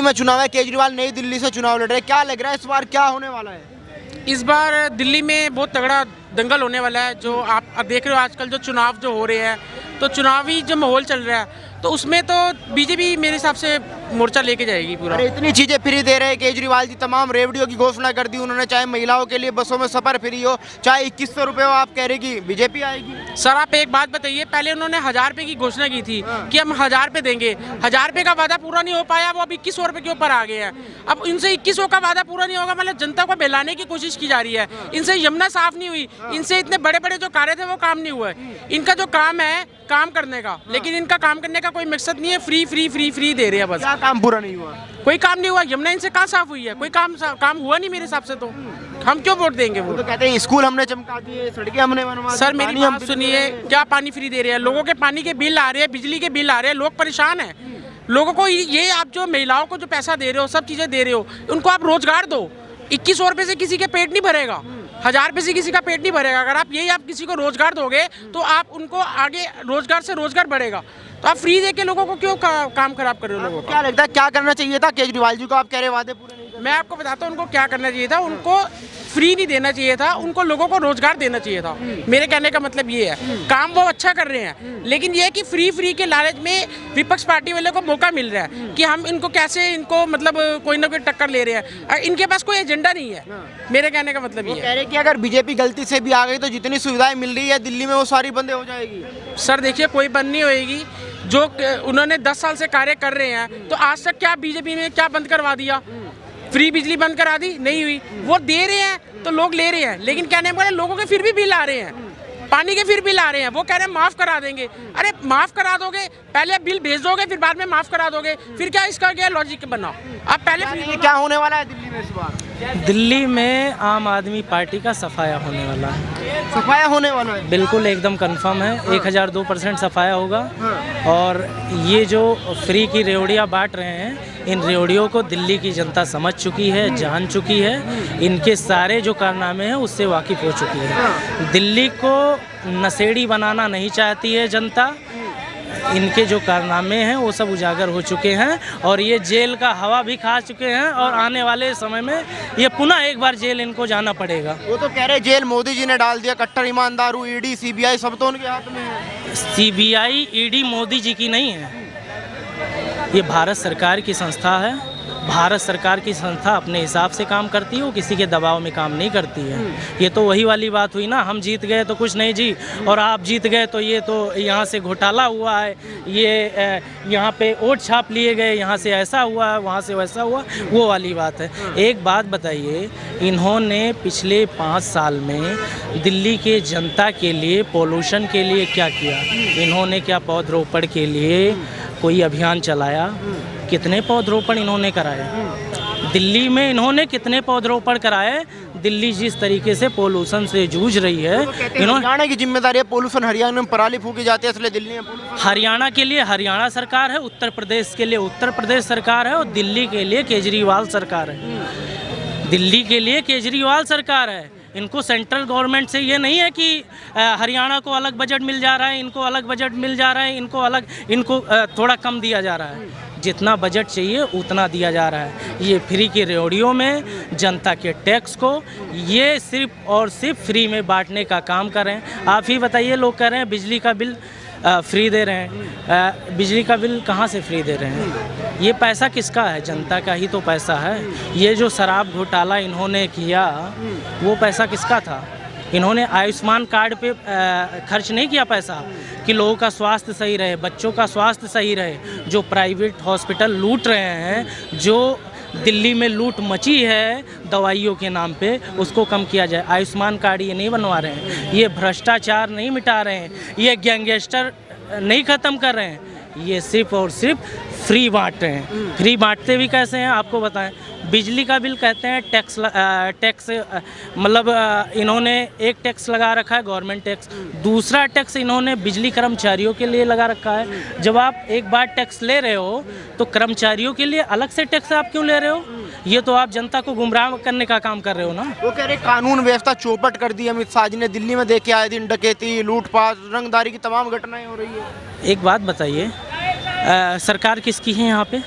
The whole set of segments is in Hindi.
में चुनाव है, केजरीवाल नई दिल्ली से चुनाव लड़ रहे हैं, क्या लग रहा है इस बार क्या होने वाला है? इस बार दिल्ली में बहुत तगड़ा दंगल होने वाला है। जो आप देख रहे हो आजकल जो चुनाव जो हो रहे हैं, तो चुनावी जो माहौल चल रहा है, तो उसमें तो बीजेपी मेरे हिसाब से मोर्चा लेके जाएगी पूरा। अरे इतनी चीजें फ्री दे रहे हैं केजरीवाल जी, तमाम रेवड़ियों की घोषणा कर दी उन्होंने, चाहे महिलाओं के लिए बसों में सफर फ्री हो, चाहे 2100 रुपये हो, आप कह रहे कि बीजेपी आएगी? सर आप एक बात बताइए, पहले उन्होंने 1000 रुपये की घोषणा की थी कि हम 1000 रुपये देंगे। 1000 रुपये का वादा पूरा नहीं हो पाया, वो अब 2100 रुपये के ऊपर आ गए हैं। अब इनसे 2100 का वादा पूरा नहीं होगा, मतलब जनता को बहलाने की कोशिश की जा रही है। इनसे यमुना साफ नहीं हुई, इनसे इतने बड़े बड़े जो कार्य थे वो काम नहीं हुए। इनका जो काम है काम करने का, लेकिन इनका काम करने का कोई मकसद नहीं है। फ्री फ्री फ्री फ्री दे रहे हैं बस। क्या काम पूरा नहीं हुआ? कोई काम नहीं हुआ। यमुना इनसे कहाँ साफ हुई है? कोई काम हुआ नहीं मेरे हिसाब से। तो हम क्यों वोट देंगे? वो तो कहते हैं स्कूल हमने चमका दिए, सड़कें हमने बनवा दी, सर मेरी पानी हम बात सुनिए, क्या पानी फ्री दे रहे हैं? लोगों के पानी के बिल आ रहे हैं, बिजली के बिल आ रहे हैं, लोग परेशान हैं। लोगों को ये आप जो महिलाओं को जो पैसा दे रहे हो, सब चीज़ें दे रहे हो, उनको आप रोजगार दो। 2100 रुपये से किसी के पेट नहीं भरेगा, 1000 रुपये से किसी का पेट नहीं भरेगा। अगर आप यही आप किसी को रोजगार दोगे तो आप उनको आगे रोजगार से रोजगार बढ़ेगा। तो आप फ्री दे के लोगों को क्यों काम खराब कर रहे हो लोगों का? क्या लगता है क्या करना चाहिए था केजरीवाल जी को? आप कह रहे वादे पूरे नहीं कर? मैं आपको बताता हूँ उनको क्या करना चाहिए था। उनको फ्री नहीं देना चाहिए था, उनको लोगों को रोजगार देना चाहिए था। मेरे कहने का मतलब ये है, काम वो अच्छा कर रहे हैं, लेकिन ये है कि फ्री के लालच में विपक्ष पार्टी वाले को मौका मिल रहा है कि हम इनको कैसे इनको मतलब कोई ना कोई टक्कर ले रहे हैं। इनके पास कोई एजेंडा नहीं है। मेरे कहने का मतलब ये कह है। रहे कि अगर बीजेपी गलती से भी आ गई तो जितनी सुविधाएं मिल रही है दिल्ली में वो सारी बंद हो जाएगी। सर देखिए, कोई बंद नहीं होएगी। जो उन्होंने 10 साल से कार्य कर रहे हैं, तो आज तक क्या बीजेपी ने क्या बंद करवा दिया? फ्री बिजली बंद करा दी? नहीं हुई। वो दे रहे हैं तो लोग ले रहे हैं, लेकिन कहने वाले लोगों के फिर भी बिल आ रहे हैं, पानी के फिर बिल आ रहे हैं। वो कह रहे हैं माफ करा देंगे। अरे माफ करा दोगे, पहले बिल भेज दोगे, फिर बाद में माफ करा दोगे, फिर क्या इसका क्या लॉजिक बनाओ? आप पहले ये क्या होने वाला है दिल्ली में इस बार? दिल्ली में आम आदमी पार्टी का सफाया होने वाला है। सफाया होने वाला है? बिल्कुल एकदम कंफर्म है। 1002% सफाया होगा। और ये जो फ्री की रेवड़ियाँ बांट रहे हैं, इन रेवड़ियों को दिल्ली की जनता समझ चुकी है, जान चुकी है। इनके सारे जो कारनामे हैं उससे वाकिफ़ हो चुकी है। दिल्ली को नशेड़ी बनाना नहीं चाहती है जनता। इनके जो कारनामे हैं वो सब उजागर हो चुके हैं, और ये जेल का हवा भी खा चुके हैं, और आने वाले समय में ये पुनः एक बार जेल इनको जाना पड़ेगा। वो तो कह रहे जेल मोदी जी ने डाल दिया, कट्टर ईमानदार, ईडी सीबीआई सब तो उनके हाथ में है। सीबीआई ईडी मोदी जी की नहीं है, ये भारत सरकार की संस्था है। भारत सरकार की संस्था अपने हिसाब से काम करती है, वो किसी के दबाव में काम नहीं करती है। ये तो वही वाली बात हुई ना, हम जीत गए तो कुछ नहीं जी, और आप जीत गए तो ये तो यहाँ से घोटाला हुआ है, ये यहाँ पे वोट छाप लिए गए, यहाँ से ऐसा हुआ है, वहाँ से वैसा हुआ, वो वाली बात है। एक बात बताइए, इन्होंने पिछले 5 साल में दिल्ली के जनता के लिए, पोल्यूशन के लिए क्या किया? इन्होंने क्या पौधरोपण के लिए कोई अभियान चलाया? कितने पौधरोपण इन्होंने कराए? दिल्ली में इन्होंने कितने पौधरोपण कराए? दिल्ली जिस तरीके से पोल्यूशन से जूझ रही है, इन्होंने हरियाणा की जिम्मेदारी है पोल्यूशन, हरियाणा में पराली फूकी जाती है, इसलिए दिल्ली में हरियाणा के लिए हरियाणा सरकार है, उत्तर प्रदेश के लिए उत्तर प्रदेश सरकार है, और दिल्ली के लिए केजरीवाल सरकार है। दिल्ली के लिए केजरीवाल सरकार है। इनको सेंट्रल गवर्नमेंट से ये नहीं है कि हरियाणा को अलग बजट मिल जा रहा है, इनको अलग बजट मिल जा रहा है, इनको थोड़ा कम दिया जा रहा है। जितना बजट चाहिए उतना दिया जा रहा है। ये फ्री की रेवड़ियों में जनता के टैक्स को ये सिर्फ और सिर्फ फ्री में बांटने का काम कर रहे हैं। आप ही बताइए, लोग कह रहे हैं बिजली का बिल फ्री दे रहे हैं। बिजली का बिल कहाँ से फ्री दे रहे हैं? ये पैसा किसका है? जनता का ही तो पैसा है। ये जो शराब घोटाला इन्होंने किया, वो पैसा किसका था? इन्होंने आयुष्मान कार्ड पे खर्च नहीं किया पैसा कि लोगों का स्वास्थ्य सही रहे, बच्चों का स्वास्थ्य सही रहे। जो प्राइवेट हॉस्पिटल लूट रहे हैं, जो दिल्ली में लूट मची है दवाइयों के नाम पे, उसको कम किया जाए। आयुष्मान कार्ड ये नहीं बनवा रहे हैं, ये भ्रष्टाचार नहीं मिटा रहे हैं, ये गैंगस्टर नहीं ख़त्म कर रहे हैं, ये सिर्फ और सिर्फ फ्री बांट रहे हैं। फ्री बांटते भी कैसे हैं आपको बताएं। बिजली का बिल कहते हैं टैक्स मतलब इन्होंने एक टैक्स लगा रखा है गवर्नमेंट टैक्स, दूसरा टैक्स इन्होंने बिजली कर्मचारियों के लिए लगा रखा है। जब आप एक बार टैक्स ले रहे हो तो कर्मचारियों के लिए अलग से टैक्स आप क्यों ले रहे हो? ये तो आप जनता को गुमराह करने का काम कर रहे हो ना। वो कह रहे कानून व्यवस्था चौपट कर दी अमित शाह जी ने। दिल्ली में देखे आए दिन डकैती, लूटपाट, रंगदारी की तमाम घटनाएं हो रही है। एक बात बताइए, सरकार किसकी है यहाँ पे?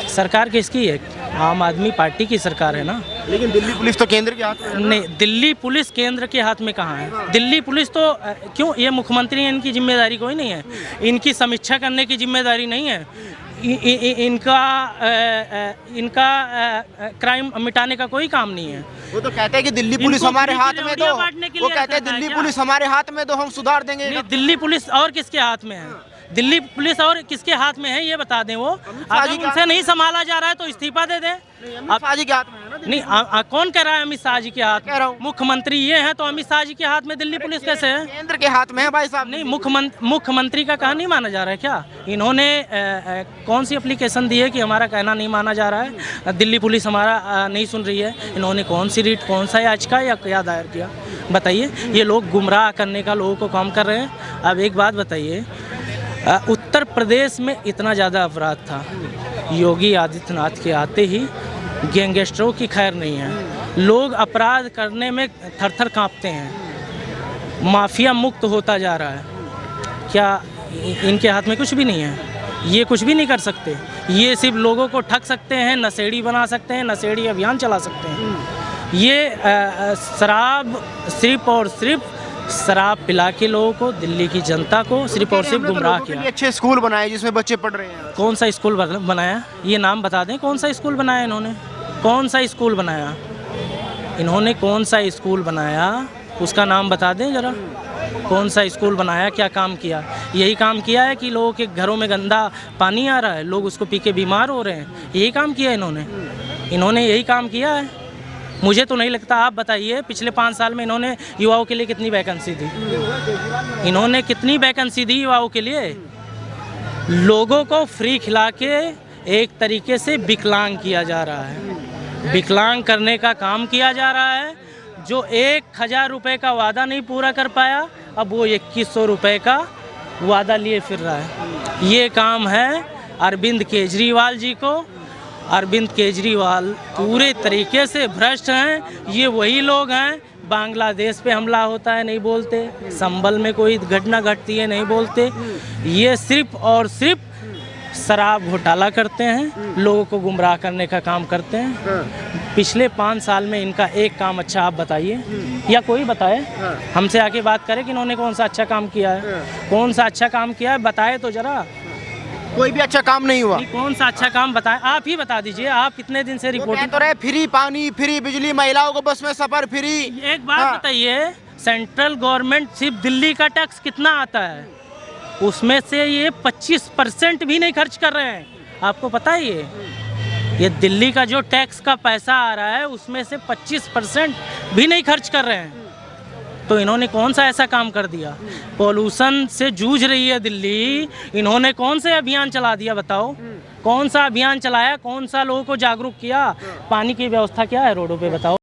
सरकार किसकी है? आम आदमी पार्टी की सरकार है ना। लेकिन दिल्ली पुलिस तो केंद्र के हाथ में है। नहीं, दिल्ली पुलिस केंद्र के हाथ में कहाँ है? दिल्ली पुलिस तो क्यों, ये मुख्यमंत्री हैं, इनकी जिम्मेदारी कोई नहीं है? इनकी समीक्षा करने की जिम्मेदारी नहीं है? इनका क्राइम मिटाने का कोई काम नहीं है। वो तो कहते हैं कि दिल्ली पुलिस इनको हमारे फ्री हाथ में दो, बांटने के वो लिए कहते हैं रखा है दिल्ली क्या? पुलिस हमारे हाथ में दो, हम सुधार देंगे। नहीं, दिल्ली पुलिस और किसके हाथ में है? दिल्ली पुलिस और किसके हाथ में है ये बता दें। वो अगर उनसे नहीं संभाला जा रहा है तो इस्तीफा दे दें। अमित शाह जी के हाथ में है ना दिल्ली नहीं, कौन कह रहा है अमित शाह जी के हाथ? कह रहा हूँ। मुख्यमंत्री ये है तो अमित शाह जी के हाथ में दिल्ली पुलिस कैसे है? केंद्र के हाथ में है भाई साहब। नहीं, मुख्यमंत्री का कहना नहीं माना जा रहा है क्या? इन्होंने कौन सी एप्लीकेशन दी है कि हमारा कहना नहीं माना जा रहा है, दिल्ली पुलिस हमारा नहीं सुन रही है? इन्होंने कौन सी रीट, कौन सा याचिका या क्या दायर किया बताइए? ये लोग गुमराह करने का लोगों को काम कर रहे हैं। अब एक बात बताइए, उत्तर प्रदेश में इतना ज़्यादा अपराध था, योगी आदित्यनाथ के आते ही गैंगस्टरों की खैर नहीं है। लोग अपराध करने में थर-थर कांपते हैं, माफिया मुक्त होता जा रहा है। क्या इनके हाथ में कुछ भी नहीं है? ये कुछ भी नहीं कर सकते। ये सिर्फ लोगों को ठग सकते हैं, नशेड़ी बना सकते हैं, नशेड़ी अभियान चला सकते हैं। ये शराब सिर्फ और सिर्फ शराब पिला के लोगों को, दिल्ली की जनता को सिर्फ और सिर्फ गुमराह किया। अच्छे स्कूल बनाए जिसमें बच्चे पढ़ रहे हैं। कौन सा स्कूल बनाया? ये नाम बता दें, कौन सा स्कूल बनाया इन्होंने? कौन सा स्कूल बनाया इन्होंने? कौन सा स्कूल बनाया उसका नाम बता दें ज़रा। कौन सा स्कूल बनाया, क्या काम किया? यही काम किया है कि लोगों के घरों में गंदा पानी आ रहा है, लोग उसको पी के बीमार हो रहे हैं? यही काम किया इन्होंने यही काम किया है। मुझे तो नहीं लगता। आप बताइए, पिछले 5 साल में इन्होंने युवाओं के लिए कितनी वैकेंसी दी? इन्होंने कितनी वैकेंसी दी युवाओं के लिए? लोगों को फ्री खिला के एक तरीके से विकलांग किया जा रहा है। विकलांग करने का काम किया जा रहा है। जो 1000 रुपये का वादा नहीं पूरा कर पाया, अब वो 2100 रुपये का वादा लिए फिर रहा है। ये काम है अरविंद केजरीवाल जी को। अरविंद केजरीवाल पूरे तरीके से भ्रष्ट हैं। ये वही लोग हैं, बांग्लादेश पे हमला होता है नहीं बोलते, संभल में कोई घटना घटती है नहीं बोलते। ये सिर्फ और सिर्फ शराब घोटाला करते हैं, लोगों को गुमराह करने का काम करते हैं। पिछले 5 साल में इनका एक काम अच्छा आप बताइए, या कोई बताए, हमसे आके बात करे कि इन्होंने कौन सा अच्छा काम किया है। कौन सा अच्छा काम किया है बताए तो जरा। कोई भी अच्छा काम नहीं हुआ। नहीं, कौन सा अच्छा काम बताएं? आप ही बता दीजिए। आप कितने दिन से रिपोर्टिंग तो रहे, फ्री पानी, फ्री बिजली, महिलाओं को बस में सफर फ्री। एक बात बताइए, सेंट्रल गवर्नमेंट सिर्फ दिल्ली का टैक्स कितना आता है? उसमें से ये 25% भी नहीं खर्च कर रहे हैं। आपको पता है ये दिल्ली का जो टैक्स का पैसा आ रहा है उसमें से 25% भी नहीं खर्च कर रहे हैं। तो इन्होंने कौन सा ऐसा काम कर दिया? पॉल्यूशन से जूझ रही है दिल्ली, इन्होंने कौन से अभियान चला दिया बताओ? कौन सा अभियान चलाया? कौन सा लोगों को जागरूक किया? पानी की व्यवस्था क्या है रोडों पे बताओ?